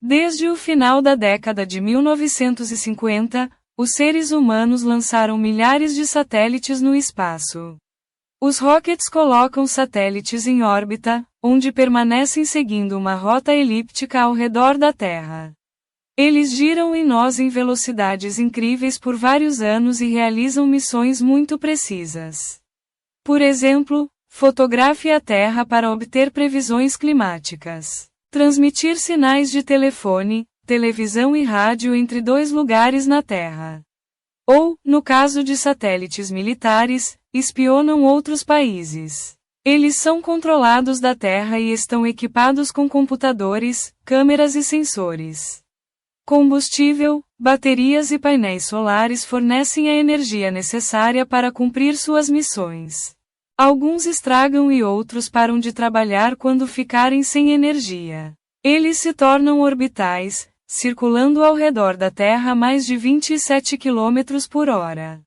Desde o final da década de 1950, os seres humanos lançaram milhares de satélites no espaço. Os rockets colocam satélites em órbita, onde permanecem seguindo uma rota elíptica ao redor da Terra. Eles giram em nós em velocidades incríveis por vários anos e realizam missões muito precisas. Por exemplo, fotografe a Terra para obter previsões climáticas. Transmitir sinais de telefone, televisão e rádio entre dois lugares na Terra. Ou, no caso de satélites militares, espionam outros países. Eles são controlados da Terra e estão equipados com computadores, câmeras e sensores. Combustível, baterias e painéis solares fornecem a energia necessária para cumprir suas missões. Alguns estragam e outros param de trabalhar quando ficarem sem energia. Eles se tornam orbitais, circulando ao redor da Terra a mais de 27 km por hora.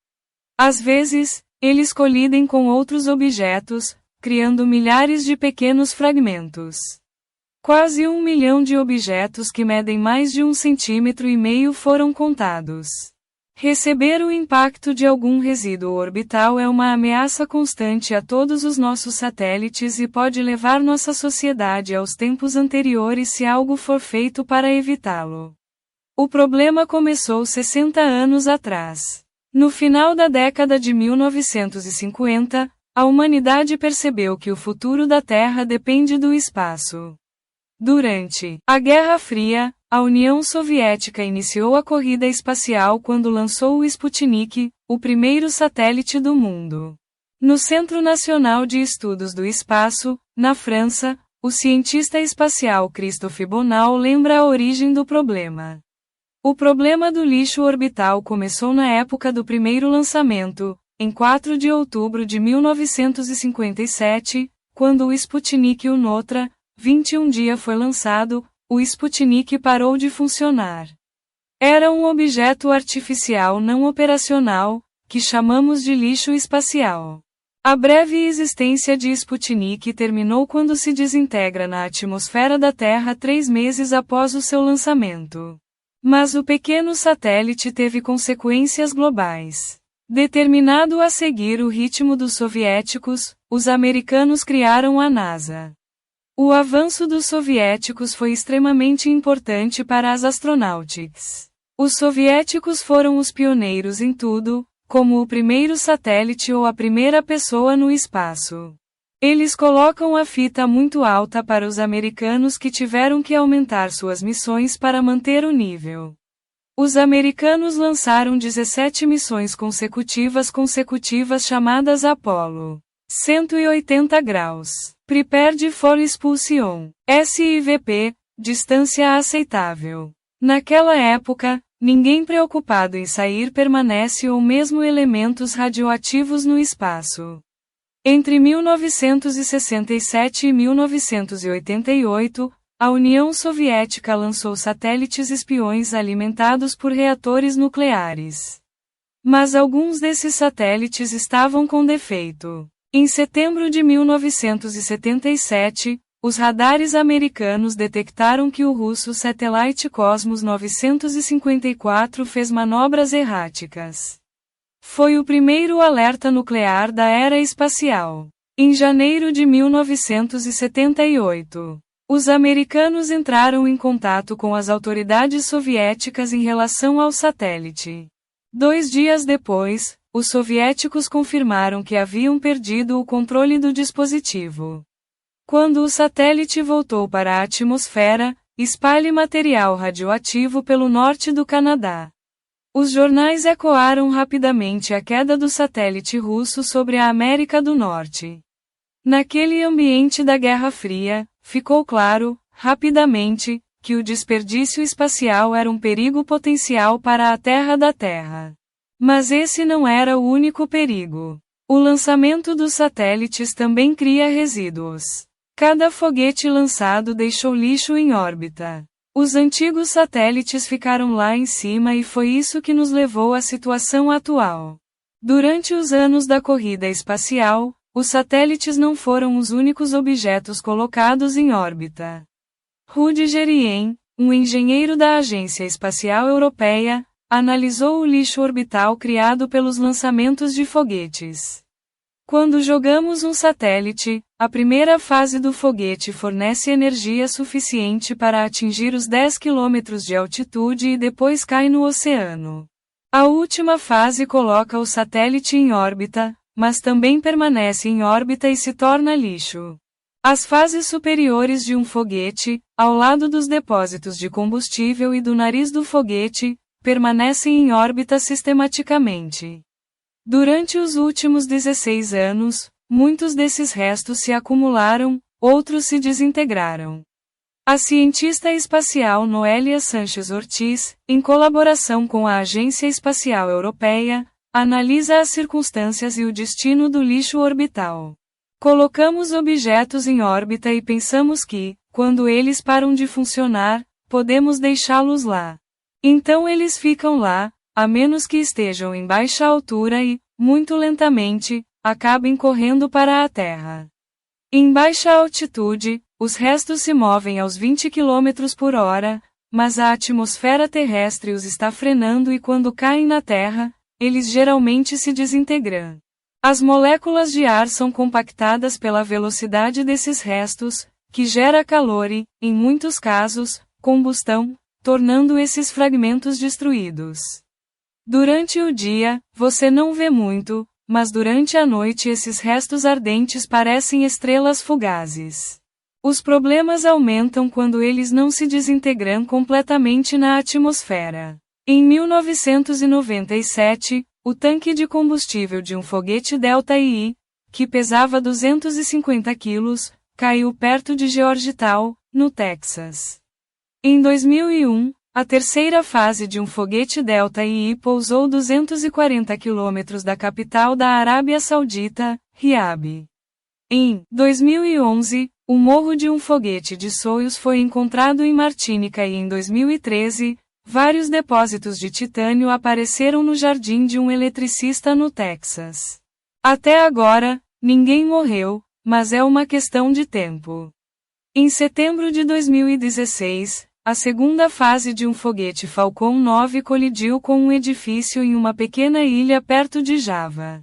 Às vezes, eles colidem com outros objetos, criando milhares de pequenos fragmentos. Quase 1 milhão de objetos que medem mais de 1,5 cm foram contados. Receber o impacto de algum resíduo orbital é uma ameaça constante a todos os nossos satélites e pode levar nossa sociedade aos tempos anteriores se algo for feito para evitá-lo. O problema começou 60 anos atrás. No final da década de 1950, a humanidade percebeu que o futuro da Terra depende do espaço. Durante a Guerra Fria, a União Soviética iniciou a corrida espacial quando lançou o Sputnik, o primeiro satélite do mundo. No Centro Nacional de Estudos do Espaço, na França, o cientista espacial Christophe Bonal lembra a origem do problema. O problema do lixo orbital começou na época do primeiro lançamento, em 4 de outubro de 1957, quando o Sputnik Unotra, 21 dia foi lançado, o Sputnik parou de funcionar. Era um objeto artificial não operacional, que chamamos de lixo espacial. A breve existência de Sputnik terminou quando se desintegra na atmosfera da Terra 3 meses após o seu lançamento. Mas o pequeno satélite teve consequências globais. Determinado a seguir o ritmo dos soviéticos, os americanos criaram a NASA. O avanço dos soviéticos foi extremamente importante para as astronautics. Os soviéticos foram os pioneiros em tudo, como o primeiro satélite ou a primeira pessoa no espaço. Eles colocam a fita muito alta para os americanos que tiveram que aumentar suas missões para manter o nível. Os americanos lançaram 17 missões consecutivas chamadas Apollo 180 graus. Prepared for Expulsion. SIVP, distância aceitável. Naquela época, ninguém preocupado em sair permanece ou mesmo elementos radioativos no espaço. Entre 1967 e 1988, a União Soviética lançou satélites espiões alimentados por reatores nucleares. Mas alguns desses satélites estavam com defeito. Em setembro de 1977, os radares americanos detectaram que o russo Satellite Cosmos 954 fez manobras erráticas. Foi o primeiro alerta nuclear da era espacial. Em janeiro de 1978, os americanos entraram em contato com as autoridades soviéticas em relação ao satélite. 2 dias depois, os soviéticos confirmaram que haviam perdido o controle do dispositivo. Quando o satélite voltou para a atmosfera, espalhe material radioativo pelo norte do Canadá. Os jornais ecoaram rapidamente a queda do satélite russo sobre a América do Norte. Naquele ambiente da Guerra Fria, ficou claro, rapidamente, que o desperdício espacial era um perigo potencial para a Terra da Terra. Mas esse não era o único perigo. O lançamento dos satélites também cria resíduos. Cada foguete lançado deixou lixo em órbita. Os antigos satélites ficaram lá em cima e foi isso que nos levou à situação atual. Durante os anos da corrida espacial, os satélites não foram os únicos objetos colocados em órbita. Rudigerien, um engenheiro da Agência Espacial Europeia, analisou o lixo orbital criado pelos lançamentos de foguetes. Quando jogamos um satélite, a primeira fase do foguete fornece energia suficiente para atingir os 10 km de altitude e depois cai no oceano. A última fase coloca o satélite em órbita, mas também permanece em órbita e se torna lixo. As fases superiores de um foguete, ao lado dos depósitos de combustível e do nariz do foguete, permanecem em órbita sistematicamente. Durante os últimos 16 anos, muitos desses restos se acumularam, outros se desintegraram. A cientista espacial Noélia Sanches Ortiz, em colaboração com a Agência Espacial Europeia, analisa as circunstâncias e o destino do lixo orbital. Colocamos objetos em órbita e pensamos que, quando eles param de funcionar, podemos deixá-los lá. Então eles ficam lá, a menos que estejam em baixa altura e, muito lentamente, acabem correndo para a Terra. Em baixa altitude, os restos se movem aos 20 km por hora, mas a atmosfera terrestre os está frenando e quando caem na Terra, eles geralmente se desintegram. As moléculas de ar são compactadas pela velocidade desses restos, que gera calor e, em muitos casos, combustão, tornando esses fragmentos destruídos. Durante o dia, você não vê muito, mas durante a noite esses restos ardentes parecem estrelas fugazes. Os problemas aumentam quando eles não se desintegram completamente na atmosfera. Em 1997, o tanque de combustível de um foguete Delta II, que pesava 250 quilos, caiu perto de Georgetown, no Texas. Em 2001, a terceira fase de um foguete Delta II pousou 240 quilômetros da capital da Arábia Saudita, Riad. Em 2011, o morro de um foguete de Soyuz foi encontrado em Martinica e em 2013, vários depósitos de titânio apareceram no jardim de um eletricista no Texas. Até agora, ninguém morreu, mas é uma questão de tempo. Em setembro de 2016, a segunda fase de um foguete Falcon 9 colidiu com um edifício em uma pequena ilha perto de Java.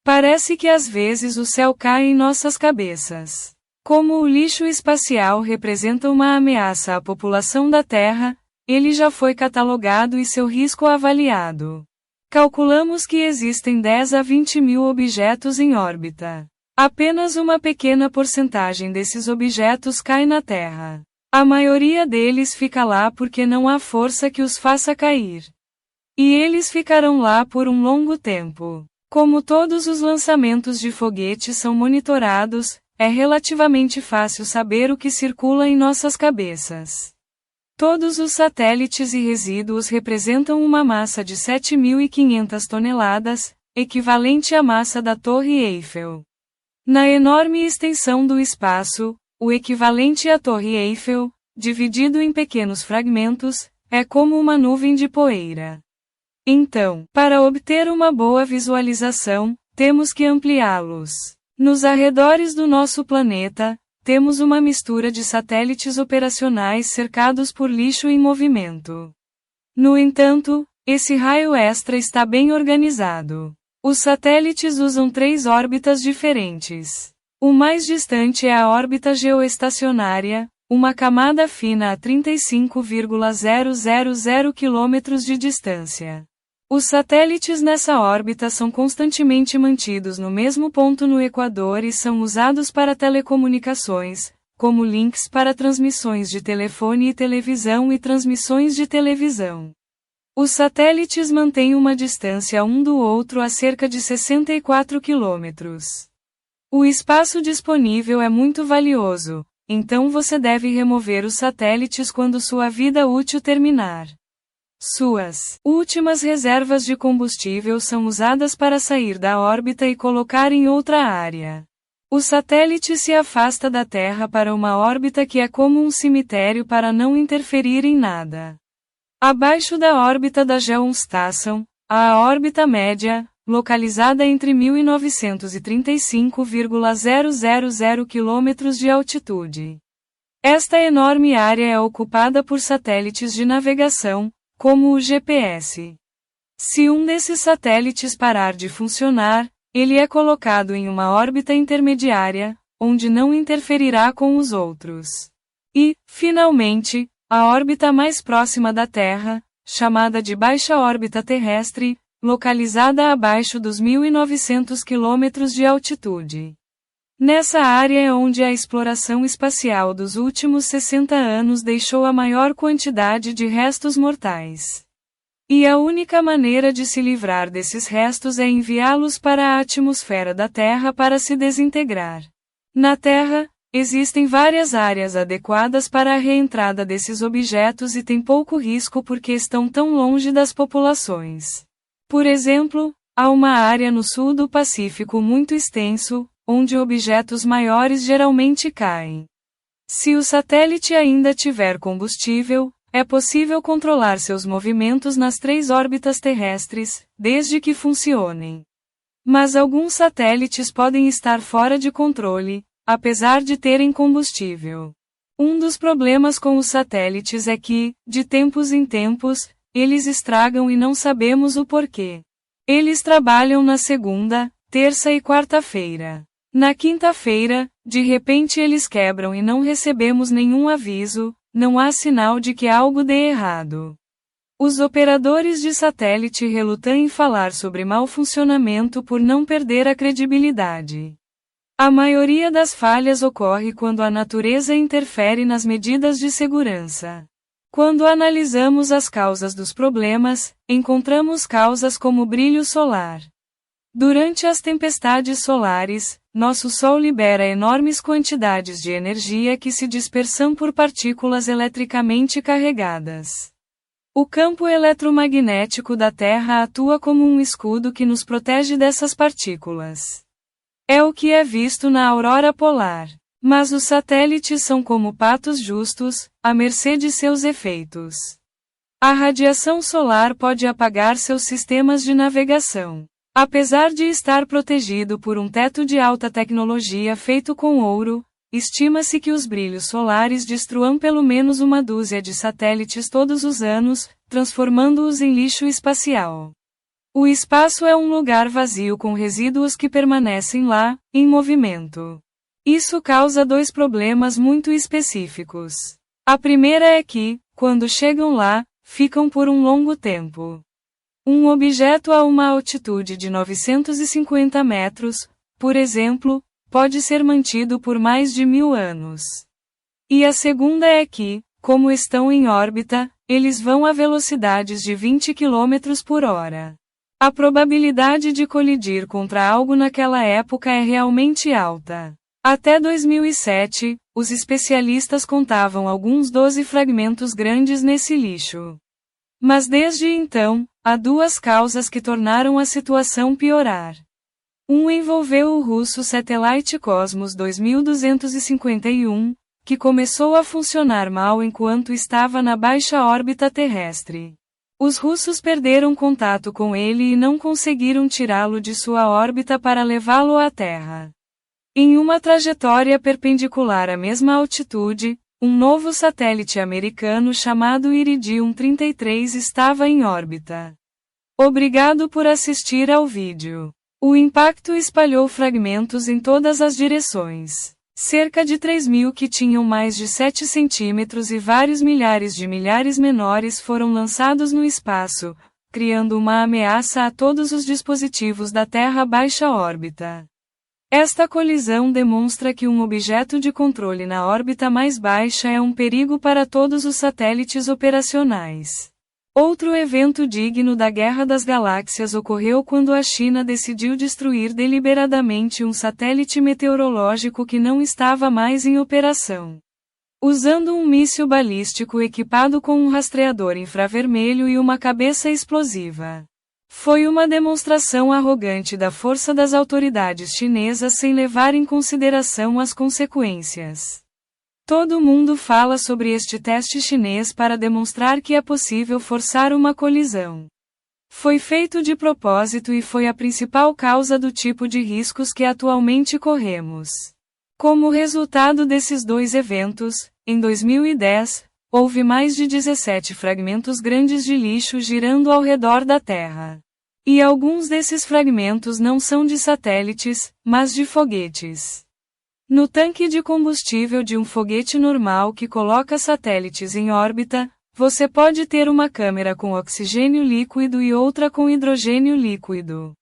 Parece que às vezes o céu cai em nossas cabeças. Como o lixo espacial representa uma ameaça à população da Terra, ele já foi catalogado e seu risco avaliado. Calculamos que existem 10 a 20 mil objetos em órbita. Apenas uma pequena porcentagem desses objetos cai na Terra. A maioria deles fica lá porque não há força que os faça cair. E eles ficarão lá por um longo tempo. Como todos os lançamentos de foguetes são monitorados, é relativamente fácil saber o que circula em nossas cabeças. Todos os satélites e resíduos representam uma massa de 7.500 toneladas, equivalente à massa da Torre Eiffel. Na enorme extensão do espaço, o equivalente à Torre Eiffel, dividido em pequenos fragmentos, é como uma nuvem de poeira. Então, para obter uma boa visualização, temos que ampliá-los. Nos arredores do nosso planeta, temos uma mistura de satélites operacionais cercados por lixo em movimento. No entanto, esse raio extra está bem organizado. Os satélites usam 3 órbitas diferentes. O mais distante é a órbita geoestacionária, uma camada fina a 35,000 km de distância. Os satélites nessa órbita são constantemente mantidos no mesmo ponto no Equador e são usados para telecomunicações, como links para transmissões de telefone e televisão e transmissões de televisão. Os satélites mantêm uma distância um do outro a cerca de 64 km. O espaço disponível é muito valioso, então você deve remover os satélites quando sua vida útil terminar. Suas últimas reservas de combustível são usadas para sair da órbita e colocar em outra área. O satélite se afasta da Terra para uma órbita que é como um cemitério para não interferir em nada. Abaixo da órbita da Geostation, há a órbita média, localizada entre 1.935,000 km de altitude. Esta enorme área é ocupada por satélites de navegação, como o GPS. Se um desses satélites parar de funcionar, ele é colocado em uma órbita intermediária, onde não interferirá com os outros. E, finalmente, a órbita mais próxima da Terra, chamada de baixa órbita terrestre, localizada abaixo dos 1.900 km de altitude. Nessa área é onde a exploração espacial dos últimos 60 anos deixou a maior quantidade de restos mortais. E a única maneira de se livrar desses restos é enviá-los para a atmosfera da Terra para se desintegrar. Na Terra, existem várias áreas adequadas para a reentrada desses objetos e tem pouco risco porque estão tão longe das populações. Por exemplo, há uma área no sul do Pacífico muito extenso, onde objetos maiores geralmente caem. Se o satélite ainda tiver combustível, é possível controlar seus movimentos nas 3 órbitas terrestres, desde que funcionem. Mas alguns satélites podem estar fora de controle, apesar de terem combustível. Um dos problemas com os satélites é que, de tempos em tempos, eles estragam e não sabemos o porquê. Eles trabalham na segunda, terça e quarta-feira. Na quinta-feira, de repente eles quebram e não recebemos nenhum aviso, não há sinal de que algo dê errado. Os operadores de satélite relutam em falar sobre mau funcionamento por não perder a credibilidade. A maioria das falhas ocorre quando a natureza interfere nas medidas de segurança. Quando analisamos as causas dos problemas, encontramos causas como brilho solar. Durante as tempestades solares, nosso Sol libera enormes quantidades de energia que se dispersam por partículas eletricamente carregadas. O campo eletromagnético da Terra atua como um escudo que nos protege dessas partículas. É o que é visto na aurora polar. Mas os satélites são como patos justos, à mercê de seus efeitos. A radiação solar pode apagar seus sistemas de navegação. Apesar de estar protegido por um teto de alta tecnologia feito com ouro, estima-se que os brilhos solares destruam pelo menos uma dúzia de satélites todos os anos, transformando-os em lixo espacial. O espaço é um lugar vazio com resíduos que permanecem lá, em movimento. Isso causa 2 problemas muito específicos. A primeira é que, quando chegam lá, ficam por um longo tempo. Um objeto a uma altitude de 950 metros, por exemplo, pode ser mantido por mais de 1000 anos. E a segunda é que, como estão em órbita, eles vão a velocidades de 20 km por hora. A probabilidade de colidir contra algo naquela época é realmente alta. Até 2007, os especialistas contavam alguns 12 fragmentos grandes nesse lixo. Mas desde então, há 2 causas que tornaram a situação piorar. Um envolveu o russo Satellite Cosmos 2251, que começou a funcionar mal enquanto estava na baixa órbita terrestre. Os russos perderam contato com ele e não conseguiram tirá-lo de sua órbita para levá-lo à Terra. Em uma trajetória perpendicular à mesma altitude, um novo satélite americano chamado Iridium 33 estava em órbita. Obrigado por assistir ao vídeo. O impacto espalhou fragmentos em todas as direções. Cerca de 3.000 que tinham mais de 7 centímetros e vários milhares de milhares menores foram lançados no espaço, criando uma ameaça a todos os dispositivos da Terra baixa órbita. Esta colisão demonstra que um objeto de controle na órbita mais baixa é um perigo para todos os satélites operacionais. Outro evento digno da Guerra das Galáxias ocorreu quando a China decidiu destruir deliberadamente um satélite meteorológico que não estava mais em operação. Usando um míssil balístico equipado com um rastreador infravermelho e uma cabeça explosiva. Foi uma demonstração arrogante da força das autoridades chinesas sem levar em consideração as consequências. Todo mundo fala sobre este teste chinês para demonstrar que é possível forçar uma colisão. Foi feito de propósito e foi a principal causa do tipo de riscos que atualmente corremos. Como resultado desses dois eventos, em 2010, houve mais de 17 fragmentos grandes de lixo girando ao redor da Terra. E alguns desses fragmentos não são de satélites, mas de foguetes. No tanque de combustível de um foguete normal que coloca satélites em órbita, você pode ter uma câmera com oxigênio líquido e outra com hidrogênio líquido.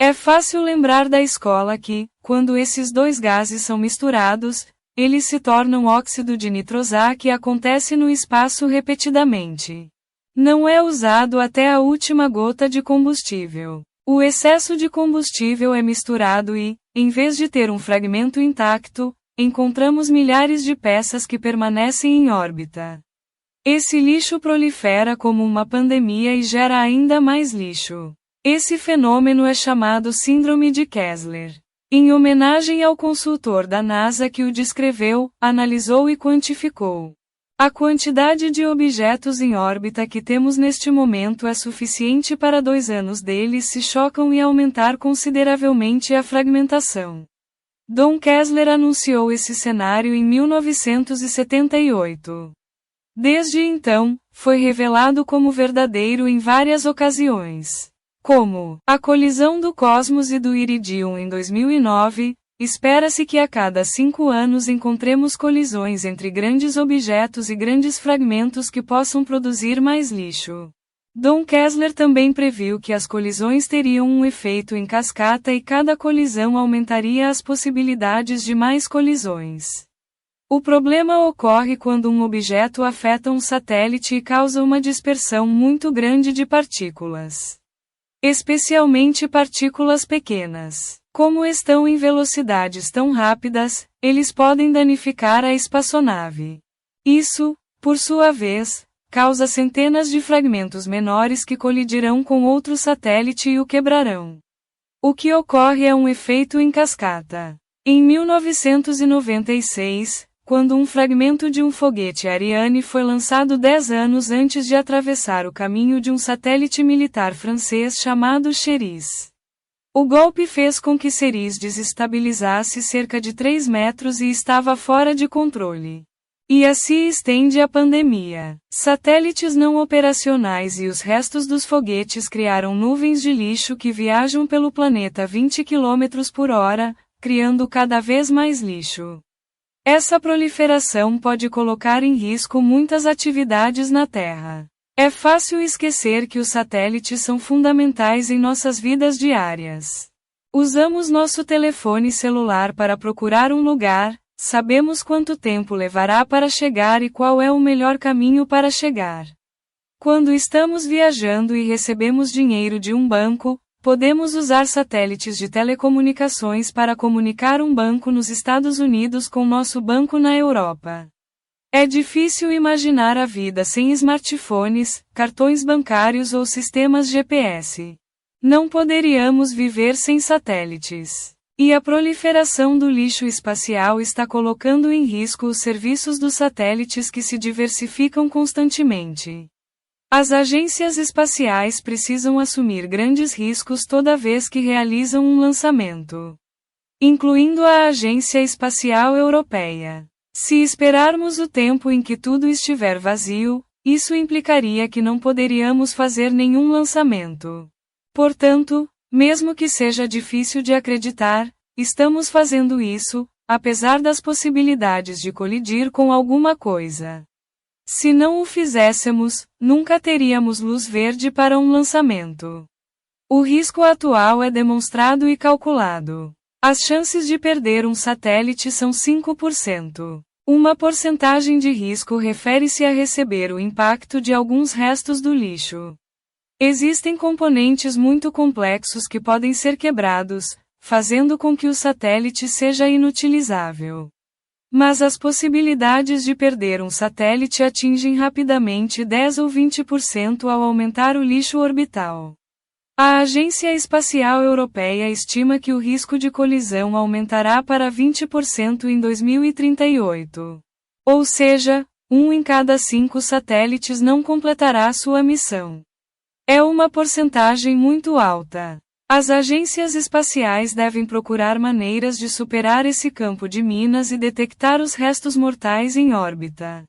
É fácil lembrar da escola que, quando esses dois gases são misturados, eles se tornam óxido de nitrosar que acontece no espaço repetidamente. Não é usado até a última gota de combustível. O excesso de combustível é misturado e, em vez de ter um fragmento intacto, encontramos milhares de peças que permanecem em órbita. Esse lixo prolifera como uma pandemia e gera ainda mais lixo. Esse fenômeno é chamado Síndrome de Kessler. Em homenagem ao consultor da NASA que o descreveu, analisou e quantificou. A quantidade de objetos em órbita que temos neste momento é suficiente para 2 anos deles se chocam e aumentar consideravelmente a fragmentação. Don Kessler anunciou esse cenário em 1978. Desde então, foi revelado como verdadeiro em várias ocasiões. Como a colisão do Cosmos e do Iridium em 2009, espera-se que a cada 5 anos encontremos colisões entre grandes objetos e grandes fragmentos que possam produzir mais lixo. Don Kessler também previu que as colisões teriam um efeito em cascata e cada colisão aumentaria as possibilidades de mais colisões. O problema ocorre quando um objeto afeta um satélite e causa uma dispersão muito grande de partículas. Especialmente partículas pequenas. Como estão em velocidades tão rápidas, eles podem danificar a espaçonave. Isso, por sua vez, causa centenas de fragmentos menores que colidirão com outro satélite e o quebrarão. O que ocorre é um efeito em cascata. Em 1996, quando um fragmento de um foguete Ariane foi lançado 10 anos antes de atravessar o caminho de um satélite militar francês chamado Ceres. O golpe fez com que Ceres desestabilizasse cerca de 3 metros e estava fora de controle. E assim estende a pandemia. Satélites não operacionais e os restos dos foguetes criaram nuvens de lixo que viajam pelo planeta a 20 km por hora, criando cada vez mais lixo. Essa proliferação pode colocar em risco muitas atividades na Terra. É fácil esquecer que os satélites são fundamentais em nossas vidas diárias. Usamos nosso telefone celular para procurar um lugar, sabemos quanto tempo levará para chegar e qual é o melhor caminho para chegar. Quando estamos viajando e recebemos dinheiro de um banco, podemos usar satélites de telecomunicações para comunicar um banco nos Estados Unidos com nosso banco na Europa. É difícil imaginar a vida sem smartphones, cartões bancários ou sistemas GPS. Não poderíamos viver sem satélites. E a proliferação do lixo espacial está colocando em risco os serviços dos satélites que se diversificam constantemente. As agências espaciais precisam assumir grandes riscos toda vez que realizam um lançamento, incluindo a Agência Espacial Europeia. Se esperarmos o tempo em que tudo estiver vazio, isso implicaria que não poderíamos fazer nenhum lançamento. Portanto, mesmo que seja difícil de acreditar, estamos fazendo isso, apesar das possibilidades de colidir com alguma coisa. Se não o fizéssemos, nunca teríamos luz verde para um lançamento. O risco atual é demonstrado e calculado. As chances de perder um satélite são 5%. Uma porcentagem de risco refere-se a receber o impacto de alguns restos do lixo. Existem componentes muito complexos que podem ser quebrados, fazendo com que o satélite seja inutilizável. Mas as possibilidades de perder um satélite atingem rapidamente 10 ou 20% ao aumentar o lixo orbital. A Agência Espacial Europeia estima que o risco de colisão aumentará para 20% em 2038. Ou seja, 1 em cada 5 satélites não completará sua missão. É uma porcentagem muito alta. As agências espaciais devem procurar maneiras de superar esse campo de minas e detectar os restos mortais em órbita.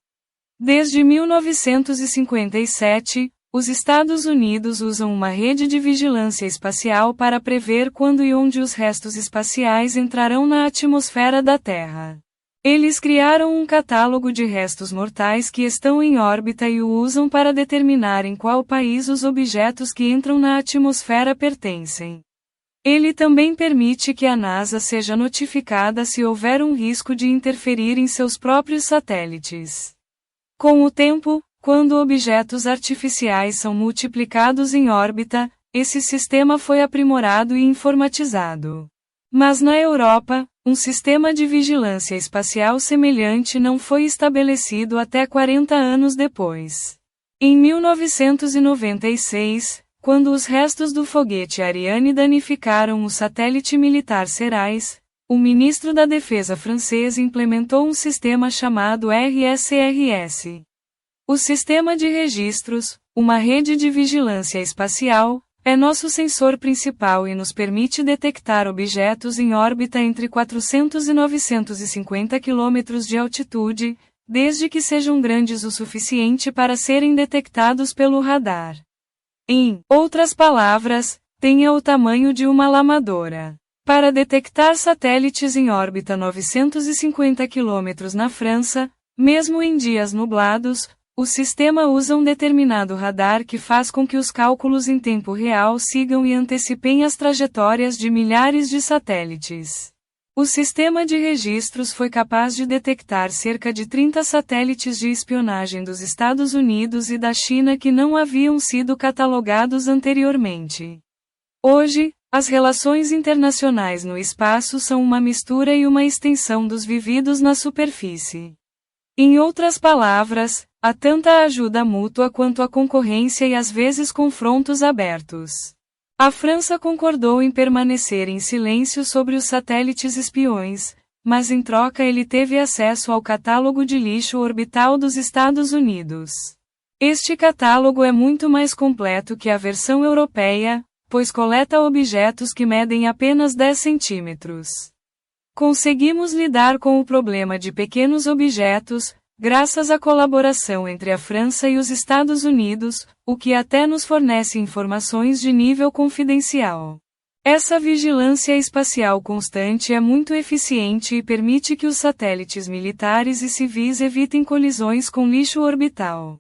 Desde 1957, os Estados Unidos usam uma rede de vigilância espacial para prever quando e onde os restos espaciais entrarão na atmosfera da Terra. Eles criaram um catálogo de restos mortais que estão em órbita e o usam para determinar em qual país os objetos que entram na atmosfera pertencem. Ele também permite que a NASA seja notificada se houver um risco de interferir em seus próprios satélites. Com o tempo, quando objetos artificiais são multiplicados em órbita, esse sistema foi aprimorado e informatizado. Mas na Europa, um sistema de vigilância espacial semelhante não foi estabelecido até 40 anos depois. Em 1996, quando os restos do foguete Ariane danificaram o satélite militar Ceres, o ministro da Defesa francês implementou um sistema chamado RSRS. O sistema de registros, uma rede de vigilância espacial, é nosso sensor principal e nos permite detectar objetos em órbita entre 400 e 950 km de altitude, desde que sejam grandes o suficiente para serem detectados pelo radar. Em outras palavras, tenha o tamanho de uma lamadora. Para detectar satélites em órbita 950 km na França, mesmo em dias nublados, o sistema usa um determinado radar que faz com que os cálculos em tempo real sigam e antecipem as trajetórias de milhares de satélites. O sistema de registros foi capaz de detectar cerca de 30 satélites de espionagem dos Estados Unidos e da China que não haviam sido catalogados anteriormente. Hoje, as relações internacionais no espaço são uma mistura e uma extensão dos vividos na superfície. Em outras palavras, há tanta ajuda mútua quanto a concorrência e às vezes confrontos abertos. A França concordou em permanecer em silêncio sobre os satélites espiões, mas em troca ele teve acesso ao catálogo de lixo orbital dos Estados Unidos. Este catálogo é muito mais completo que a versão europeia, pois coleta objetos que medem apenas 10 centímetros. Conseguimos lidar com o problema de pequenos objetos, graças à colaboração entre a França e os Estados Unidos, o que até nos fornece informações de nível confidencial. Essa vigilância espacial constante é muito eficiente e permite que os satélites militares e civis evitem colisões com lixo orbital.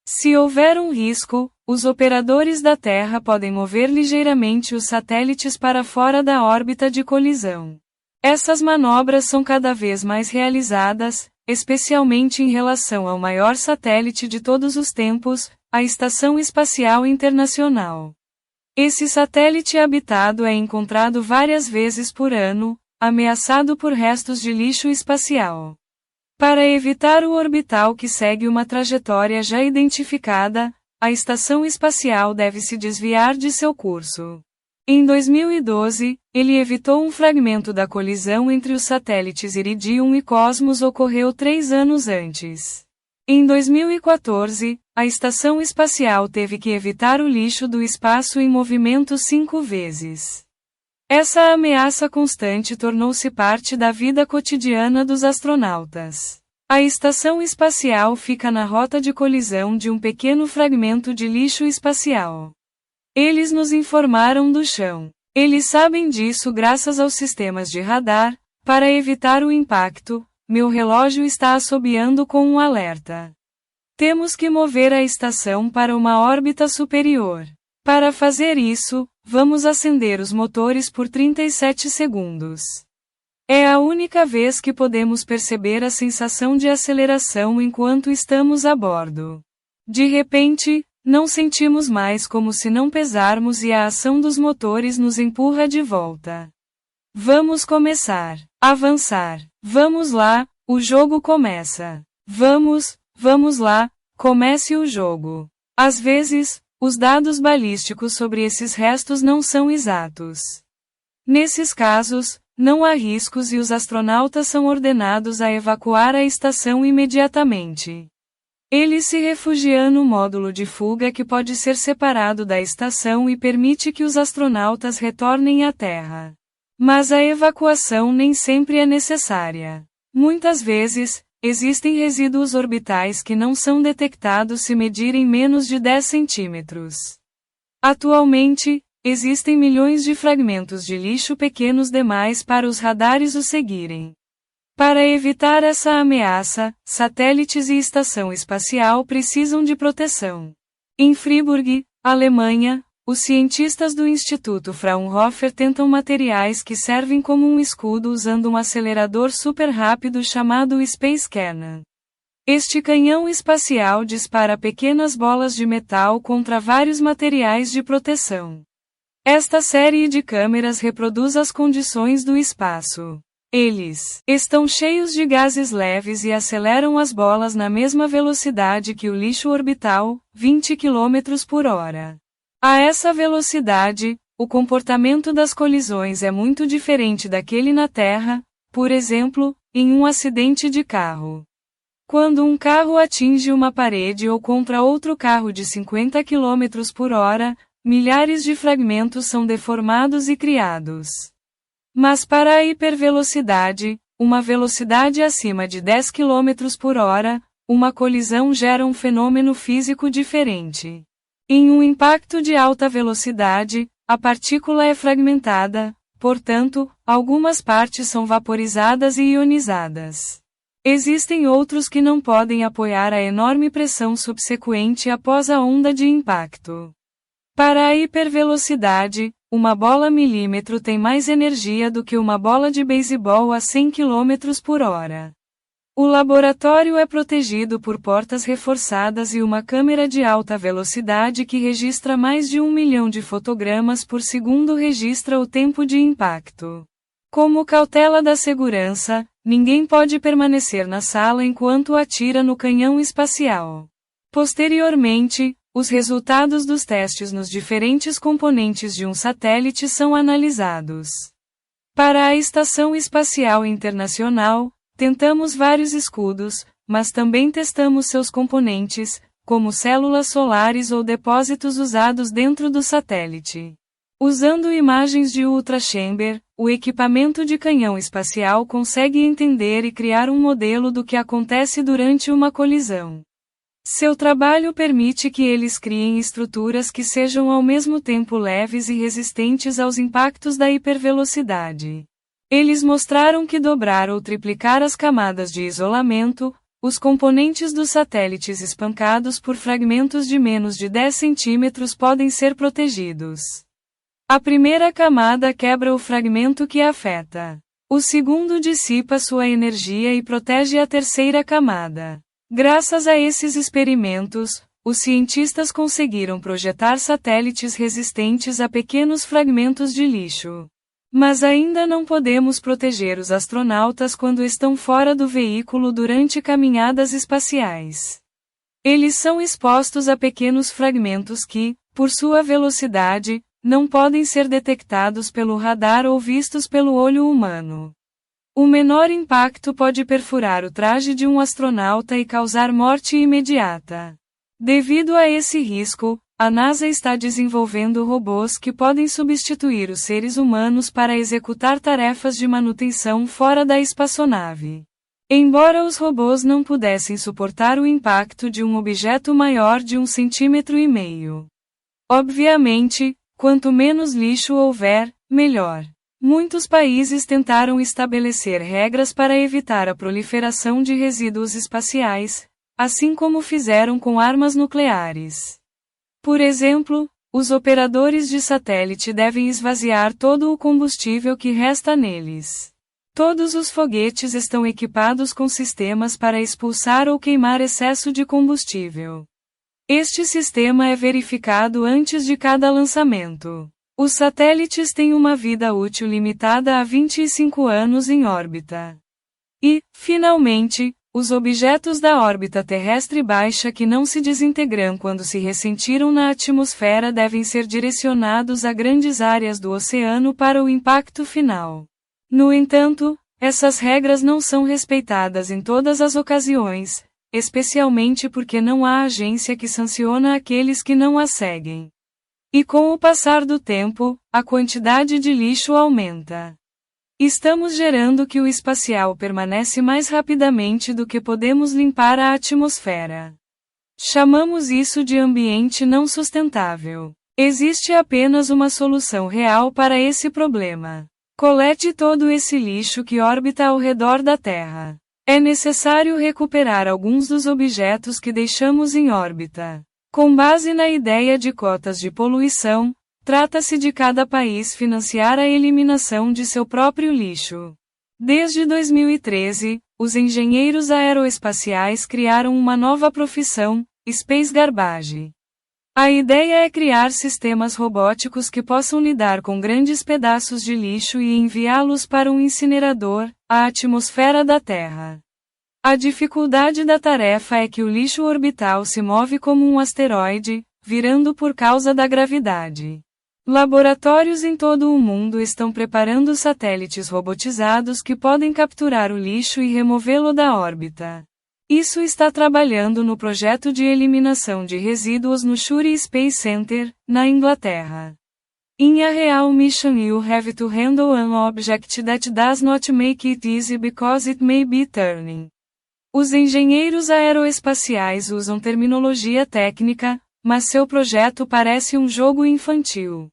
Se houver um risco, os operadores da Terra podem mover ligeiramente os satélites para fora da órbita de colisão. Essas manobras são cada vez mais realizadas, especialmente em relação ao maior satélite de todos os tempos, a Estação Espacial Internacional. Esse satélite habitado é encontrado várias vezes por ano, ameaçado por restos de lixo espacial. Para evitar o orbital que segue uma trajetória já identificada, a estação espacial deve se desviar de seu curso. Em 2012, ele evitou um fragmento da colisão entre os satélites Iridium e Cosmos ocorreu 3 anos antes. Em 2014, a estação espacial teve que evitar o lixo do espaço em movimento 5 vezes. Essa ameaça constante tornou-se parte da vida cotidiana dos astronautas. A estação espacial fica na rota de colisão de um pequeno fragmento de lixo espacial. Eles nos informaram do chão. Eles sabem disso graças aos sistemas de radar. Para evitar o impacto, meu relógio está assobiando com um alerta. Temos que mover a estação para uma órbita superior. Para fazer isso, vamos acender os motores por 37 segundos. É a única vez que podemos perceber a sensação de aceleração enquanto estamos a bordo. De repente, não sentimos mais como se não pesarmos e a ação dos motores nos empurra de volta. Vamos começar. Avançar. Vamos lá, o jogo começa. Vamos lá, comece o jogo. Às vezes, os dados balísticos sobre esses restos não são exatos. Nesses casos, não há riscos e os astronautas são ordenados a evacuar a estação imediatamente. Ele se refugia no módulo de fuga que pode ser separado da estação e permite que os astronautas retornem à Terra. Mas a evacuação nem sempre é necessária. Muitas vezes, existem resíduos orbitais que não são detectados se medirem menos de 10 centímetros. Atualmente, existem milhões de fragmentos de lixo pequenos demais para os radares os seguirem. Para evitar essa ameaça, satélites e estação espacial precisam de proteção. Em Freiburg, Alemanha, os cientistas do Instituto Fraunhofer tentam materiais que servem como um escudo usando um acelerador super rápido chamado Space Cannon. Este canhão espacial dispara pequenas bolas de metal contra vários materiais de proteção. Esta série de câmeras reproduz as condições do espaço. Eles estão cheios de gases leves e aceleram as bolas na mesma velocidade que o lixo orbital, 20 km por hora. A essa velocidade, o comportamento das colisões é muito diferente daquele na Terra, por exemplo, em um acidente de carro. Quando um carro atinge uma parede ou contra outro carro de 50 km por hora, milhares de fragmentos são deformados e criados. Mas para a hipervelocidade, uma velocidade acima de 10 km por hora, uma colisão gera um fenômeno físico diferente. Em um impacto de alta velocidade, a partícula é fragmentada, portanto, algumas partes são vaporizadas e ionizadas. Existem outros que não podem apoiar a enorme pressão subsequente após a onda de impacto. Para a hipervelocidade, uma bola milímetro tem mais energia do que uma bola de beisebol a 100 km por hora. O laboratório é protegido por portas reforçadas e uma câmera de alta velocidade que registra mais de 1 milhão de fotogramas por segundo registra o tempo de impacto. Como cautela da segurança, ninguém pode permanecer na sala enquanto atira no canhão espacial. Posteriormente, os resultados dos testes nos diferentes componentes de um satélite são analisados. Para a Estação Espacial Internacional, tentamos vários escudos, mas também testamos seus componentes, como células solares ou depósitos usados dentro do satélite. Usando imagens de ultrachamber, o equipamento de canhão espacial consegue entender e criar um modelo do que acontece durante uma colisão. Seu trabalho permite que eles criem estruturas que sejam ao mesmo tempo leves e resistentes aos impactos da hipervelocidade. Eles mostraram que dobrar ou triplicar as camadas de isolamento, os componentes dos satélites espancados por fragmentos de menos de 10 centímetros podem ser protegidos. A primeira camada quebra o fragmento que afeta. O segundo dissipa sua energia e protege a terceira camada. Graças a esses experimentos, os cientistas conseguiram projetar satélites resistentes a pequenos fragmentos de lixo. Mas ainda não podemos proteger os astronautas quando estão fora do veículo durante caminhadas espaciais. Eles são expostos a pequenos fragmentos que, por sua velocidade, não podem ser detectados pelo radar ou vistos pelo olho humano. O menor impacto pode perfurar o traje de um astronauta e causar morte imediata. Devido a esse risco, a NASA está desenvolvendo robôs que podem substituir os seres humanos para executar tarefas de manutenção fora da espaçonave. Embora os robôs não pudessem suportar o impacto de um objeto maior de 1,5 cm. Obviamente, quanto menos lixo houver, melhor. Muitos países tentaram estabelecer regras para evitar a proliferação de resíduos espaciais, assim como fizeram com armas nucleares. Por exemplo, os operadores de satélite devem esvaziar todo o combustível que resta neles. Todos os foguetes estão equipados com sistemas para expulsar ou queimar excesso de combustível. Este sistema é verificado antes de cada lançamento. Os satélites têm uma vida útil limitada a 25 anos em órbita. E, finalmente, os objetos da órbita terrestre baixa que não se desintegram quando se ressentiram na atmosfera devem ser direcionados a grandes áreas do oceano para o impacto final. No entanto, essas regras não são respeitadas em todas as ocasiões, especialmente porque não há agência que sanciona aqueles que não a seguem. E com o passar do tempo, a quantidade de lixo aumenta. Estamos gerando que o espacial permanece mais rapidamente do que podemos limpar a atmosfera. Chamamos isso de ambiente não sustentável. Existe apenas uma solução real para esse problema. Colete todo esse lixo que orbita ao redor da Terra. É necessário recuperar alguns dos objetos que deixamos em órbita. Com base na ideia de cotas de poluição, trata-se de cada país financiar a eliminação de seu próprio lixo. Desde 2013, os engenheiros aeroespaciais criaram uma nova profissão, Space Garbage. A ideia é criar sistemas robóticos que possam lidar com grandes pedaços de lixo e enviá-los para um incinerador, a atmosfera da Terra. A dificuldade da tarefa é que o lixo orbital se move como um asteroide, virando por causa da gravidade. Laboratórios em todo o mundo estão preparando satélites robotizados que podem capturar o lixo e removê-lo da órbita. Isso está trabalhando no projeto de eliminação de resíduos no Shuri Space Center, na Inglaterra. In a real mission you have to handle an object that does not make it easy because it may be turning. Os engenheiros aeroespaciais usam terminologia técnica, mas seu projeto parece um jogo infantil.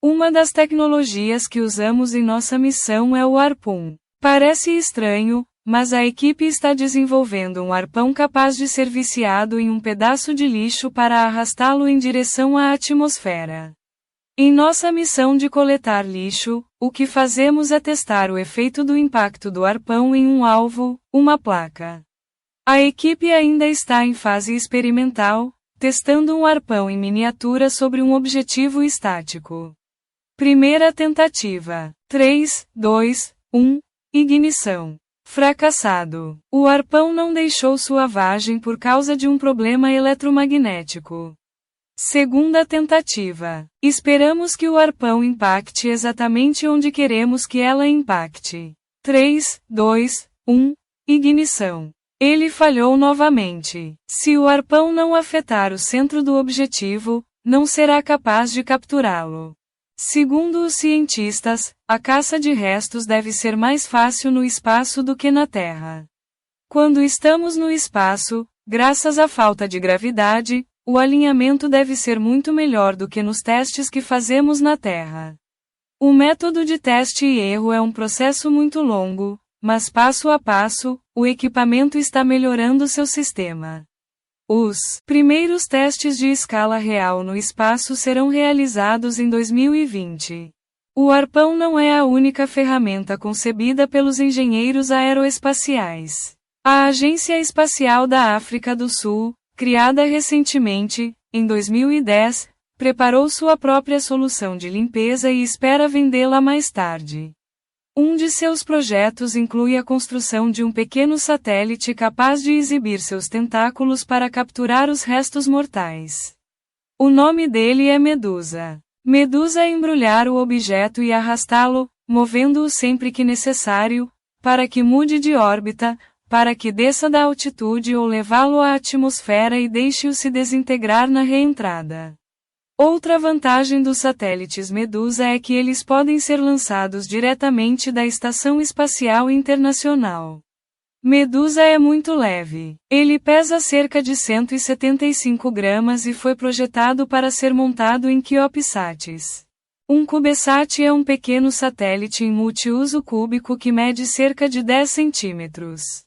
Uma das tecnologias que usamos em nossa missão é o Harpoon. Parece estranho, mas a equipe está desenvolvendo um arpão capaz de ser viciado em um pedaço de lixo para arrastá-lo em direção à atmosfera. Em nossa missão de coletar lixo, o que fazemos é testar o efeito do impacto do arpão em um alvo, uma placa. A equipe ainda está em fase experimental, testando um arpão em miniatura sobre um objetivo estático. Primeira tentativa. 3, 2, 1, ignição. Fracassado. O arpão não deixou sua vagem por causa de um problema eletromagnético. Segunda tentativa. Esperamos que o arpão impacte exatamente onde queremos que ela impacte. 3, 2, 1, ignição. Ele falhou novamente. Se o arpão não afetar o centro do objetivo, não será capaz de capturá-lo. Segundo os cientistas, a caça de restos deve ser mais fácil no espaço do que na Terra. Quando estamos no espaço, graças à falta de gravidade, o alinhamento deve ser muito melhor do que nos testes que fazemos na Terra. O método de teste e erro é um processo muito longo, mas passo a passo, o equipamento está melhorando seu sistema. Os primeiros testes de escala real no espaço serão realizados em 2020. O arpão não é a única ferramenta concebida pelos engenheiros aeroespaciais. A Agência Espacial da África do Sul, criada recentemente, em 2010, preparou sua própria solução de limpeza e espera vendê-la mais tarde. Um de seus projetos inclui a construção de um pequeno satélite capaz de exibir seus tentáculos para capturar os restos mortais. O nome dele é Medusa. Medusa é embrulhar o objeto e arrastá-lo, movendo-o sempre que necessário, para que mude de órbita, para que desça da altitude ou levá-lo à atmosfera e deixe-o se desintegrar na reentrada. Outra vantagem dos satélites Medusa é que eles podem ser lançados diretamente da Estação Espacial Internacional. Medusa é muito leve. Ele pesa cerca de 175 gramas e foi projetado para ser montado em CubeSats. Um CubeSat é um pequeno satélite em multiuso cúbico que mede cerca de 10 centímetros.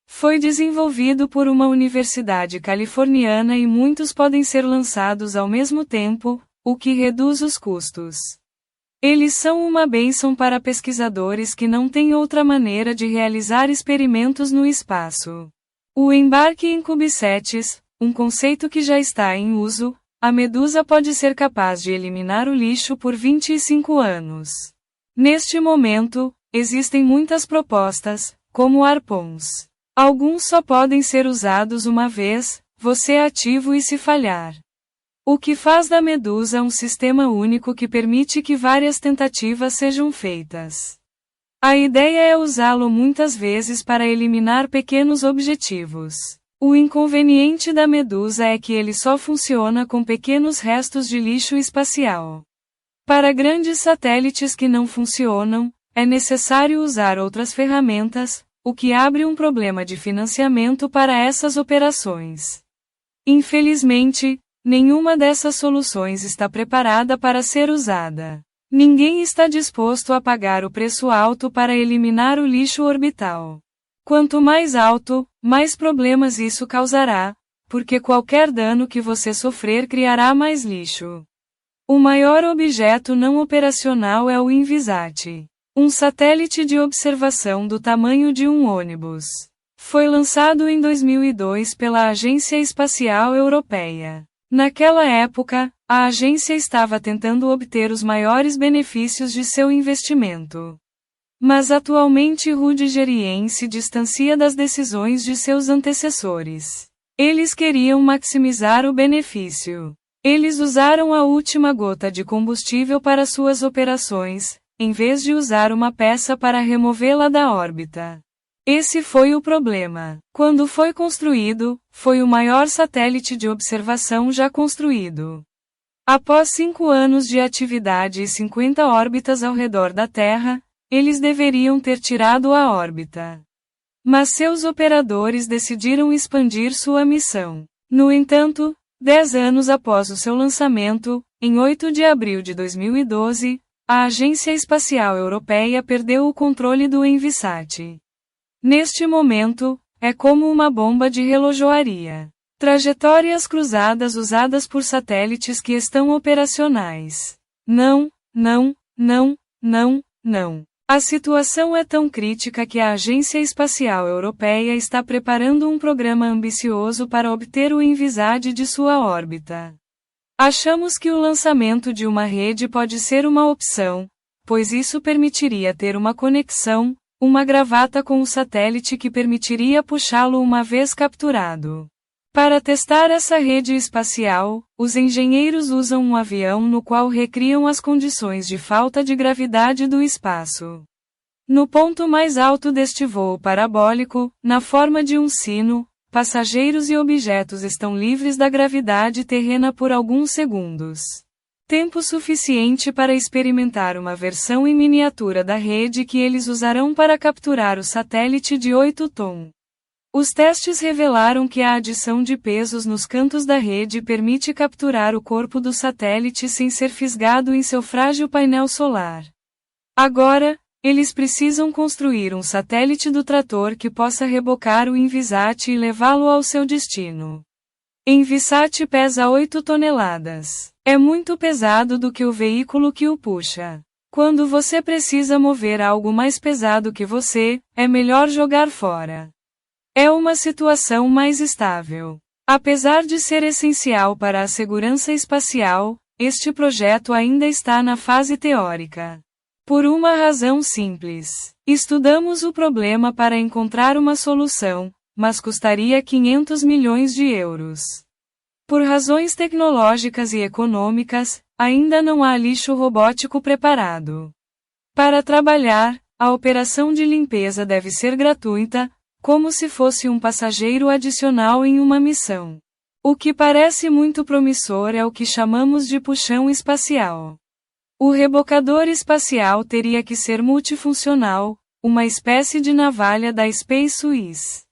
Foi desenvolvido por uma universidade californiana e muitos podem ser lançados ao mesmo tempo, o que reduz os custos. Eles são uma bênção para pesquisadores que não têm outra maneira de realizar experimentos no espaço. O embarque em CubeSats, um conceito que já está em uso, a Medusa pode ser capaz de eliminar o lixo por 25 anos. Neste momento, existem muitas propostas, como arpões. Alguns só podem ser usados uma vez, você ativo e se falhar. O que faz da Medusa um sistema único que permite que várias tentativas sejam feitas. A ideia é usá-lo muitas vezes para eliminar pequenos objetivos. O inconveniente da Medusa é que ele só funciona com pequenos restos de lixo espacial. Para grandes satélites que não funcionam, é necessário usar outras ferramentas, o que abre um problema de financiamento para essas operações. Infelizmente, nenhuma dessas soluções está preparada para ser usada. Ninguém está disposto a pagar o preço alto para eliminar o lixo orbital. Quanto mais alto, mais problemas isso causará, porque qualquer dano que você sofrer criará mais lixo. O maior objeto não operacional é o Invisat, um satélite de observação do tamanho de um ônibus. Foi lançado em 2002 pela Agência Espacial Europeia. Naquela época, a agência estava tentando obter os maiores benefícios de seu investimento. Mas atualmente Rudgerian se distancia das decisões de seus antecessores. Eles queriam maximizar o benefício. Eles usaram a última gota de combustível para suas operações, em vez de usar uma peça para removê-la da órbita. Esse foi o problema. Quando foi construído, foi o maior satélite de observação já construído. Após 5 anos de atividade e 50 órbitas ao redor da Terra, eles deveriam ter tirado a órbita. Mas seus operadores decidiram expandir sua missão. No entanto, 10 anos após o seu lançamento, em 8 de abril de 2012, a Agência Espacial Europeia perdeu o controle do Envisat. Neste momento, é como uma bomba de relojoaria. Trajetórias cruzadas usadas por satélites que estão operacionais. Não, não, não, não, não. A situação é tão crítica que a Agência Espacial Europeia está preparando um programa ambicioso para obter o Envisat de sua órbita. Achamos que o lançamento de uma rede pode ser uma opção, pois isso permitiria ter uma conexão, uma gravata com o satélite que permitiria puxá-lo uma vez capturado. Para testar essa rede espacial, os engenheiros usam um avião no qual recriam as condições de falta de gravidade do espaço. No ponto mais alto deste voo parabólico, na forma de um sino, passageiros e objetos estão livres da gravidade terrena por alguns segundos. Tempo suficiente para experimentar uma versão em miniatura da rede que eles usarão para capturar o satélite de 8 tons. Os testes revelaram que a adição de pesos nos cantos da rede permite capturar o corpo do satélite sem ser fisgado em seu frágil painel solar. Agora, eles precisam construir um satélite do trator que possa rebocar o Envisat e levá-lo ao seu destino. Envisat pesa 8 toneladas. É muito pesado do que o veículo que o puxa. Quando você precisa mover algo mais pesado que você, é melhor jogar fora. É uma situação mais estável. Apesar de ser essencial para a segurança espacial, este projeto ainda está na fase teórica. Por uma razão simples. Estudamos o problema para encontrar uma solução, mas custaria 500 milhões de euros. Por razões tecnológicas e econômicas, ainda não há lixo robótico preparado. Para trabalhar, a operação de limpeza deve ser gratuita, como se fosse um passageiro adicional em uma missão. O que parece muito promissor é o que chamamos de puxão espacial. O rebocador espacial teria que ser multifuncional, uma espécie de navalha da Space Suisse.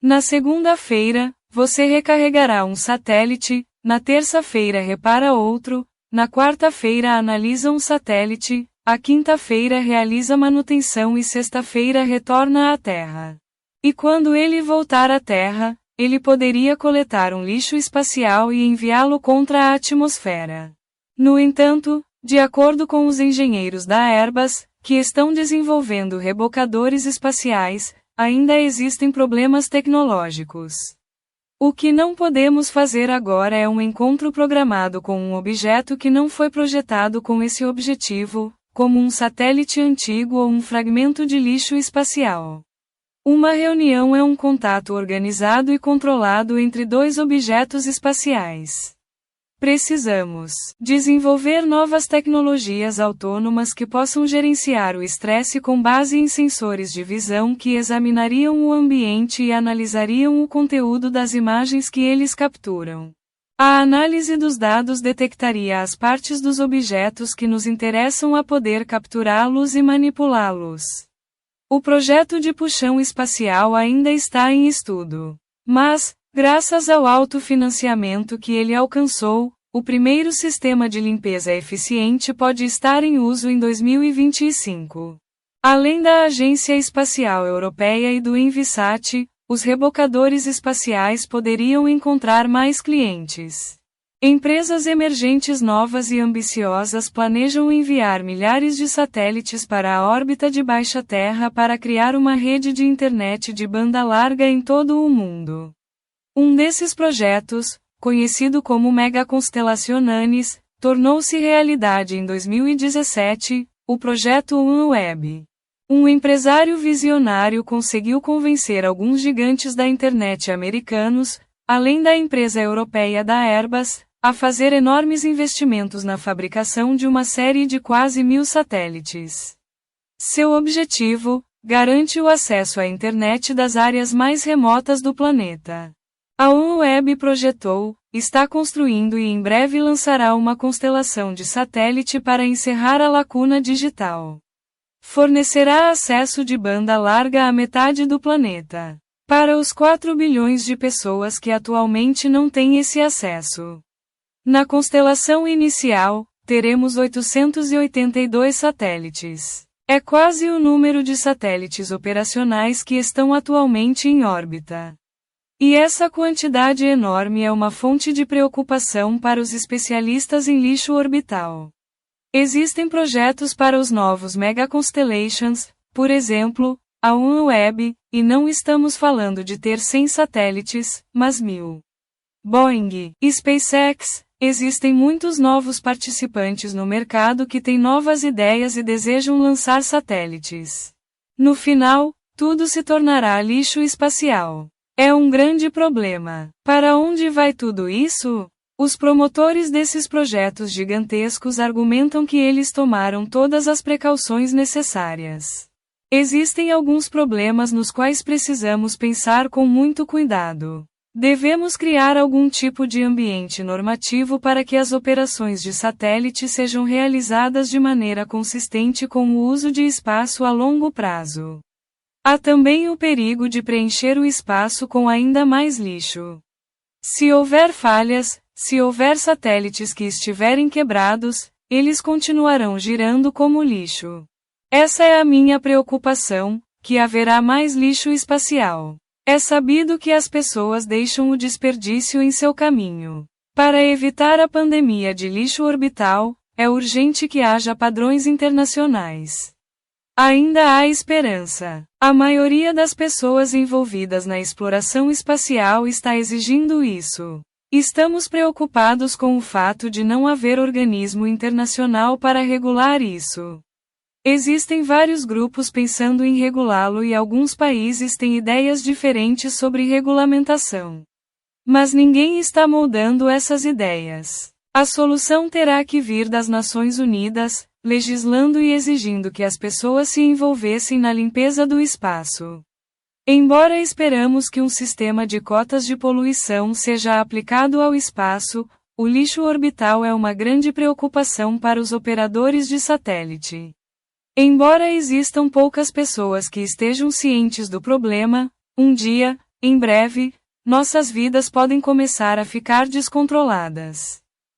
Na segunda-feira, você recarregará um satélite, na terça-feira repara outro, na quarta-feira analisa um satélite, a quinta-feira realiza manutenção e sexta-feira retorna à Terra. E quando ele voltar à Terra, ele poderia coletar um lixo espacial e enviá-lo contra a atmosfera. No entanto, de acordo com os engenheiros da Airbus, que estão desenvolvendo rebocadores espaciais, ainda existem problemas tecnológicos. O que não podemos fazer agora é um encontro programado com um objeto que não foi projetado com esse objetivo, como um satélite antigo ou um fragmento de lixo espacial. Uma reunião é um contato organizado e controlado entre dois objetos espaciais. Precisamos desenvolver novas tecnologias autônomas que possam gerenciar o estresse com base em sensores de visão que examinariam o ambiente e analisariam o conteúdo das imagens que eles capturam. A análise dos dados detectaria as partes dos objetos que nos interessam a poder capturá-los e manipulá-los. O projeto de puxão espacial ainda está em estudo. Mas, graças ao alto financiamento que ele alcançou, o primeiro sistema de limpeza eficiente pode estar em uso em 2025. Além da Agência Espacial Europeia e do Envisat, os rebocadores espaciais poderiam encontrar mais clientes. Empresas emergentes novas e ambiciosas planejam enviar milhares de satélites para a órbita de baixa terra para criar uma rede de internet de banda larga em todo o mundo. Um desses projetos, conhecido como Megaconstellationanis, tornou-se realidade em 2017, o projeto OneWeb. Um empresário visionário conseguiu convencer alguns gigantes da internet americanos, além da empresa europeia da Airbus, a fazer enormes investimentos na fabricação de uma série de quase 1.000 satélites. Seu objetivo, garante o acesso à internet das áreas mais remotas do planeta. A OneWeb projetou, está construindo e em breve lançará uma constelação de satélite para encerrar a lacuna digital. Fornecerá acesso de banda larga à metade do planeta. Para os 4 bilhões de pessoas que atualmente não têm esse acesso. Na constelação inicial, teremos 882 satélites. É quase o número de satélites operacionais que estão atualmente em órbita. E essa quantidade enorme é uma fonte de preocupação para os especialistas em lixo orbital. Existem projetos para os novos megaconstellations, por exemplo, a OneWeb, e não estamos falando de ter 100 satélites, mas 1.000. Boeing, SpaceX, existem muitos novos participantes no mercado que têm novas ideias e desejam lançar satélites. No final, tudo se tornará lixo espacial. É um grande problema. Para onde vai tudo isso? Os promotores desses projetos gigantescos argumentam que eles tomaram todas as precauções necessárias. Existem alguns problemas nos quais precisamos pensar com muito cuidado. Devemos criar algum tipo de ambiente normativo para que as operações de satélite sejam realizadas de maneira consistente com o uso de espaço a longo prazo. Há também o perigo de preencher o espaço com ainda mais lixo. Se houver falhas, se houver satélites que estiverem quebrados, eles continuarão girando como lixo. Essa é a minha preocupação, que haverá mais lixo espacial. É sabido que as pessoas deixam o desperdício em seu caminho. Para evitar a pandemia de lixo orbital, é urgente que haja padrões internacionais. Ainda há esperança. A maioria das pessoas envolvidas na exploração espacial está exigindo isso. Estamos preocupados com o fato de não haver organismo internacional para regular isso. Existem vários grupos pensando em regulá-lo e alguns países têm ideias diferentes sobre regulamentação. Mas ninguém está moldando essas ideias. A solução terá que vir das Nações Unidas, legislando e exigindo que as pessoas se envolvessem na limpeza do espaço. Embora esperamos que um sistema de cotas de poluição seja aplicado ao espaço, o lixo orbital é uma grande preocupação para os operadores de satélite. Embora existam poucas pessoas que estejam cientes do problema, um dia, em breve, nossas vidas podem começar a ficar descontroladas.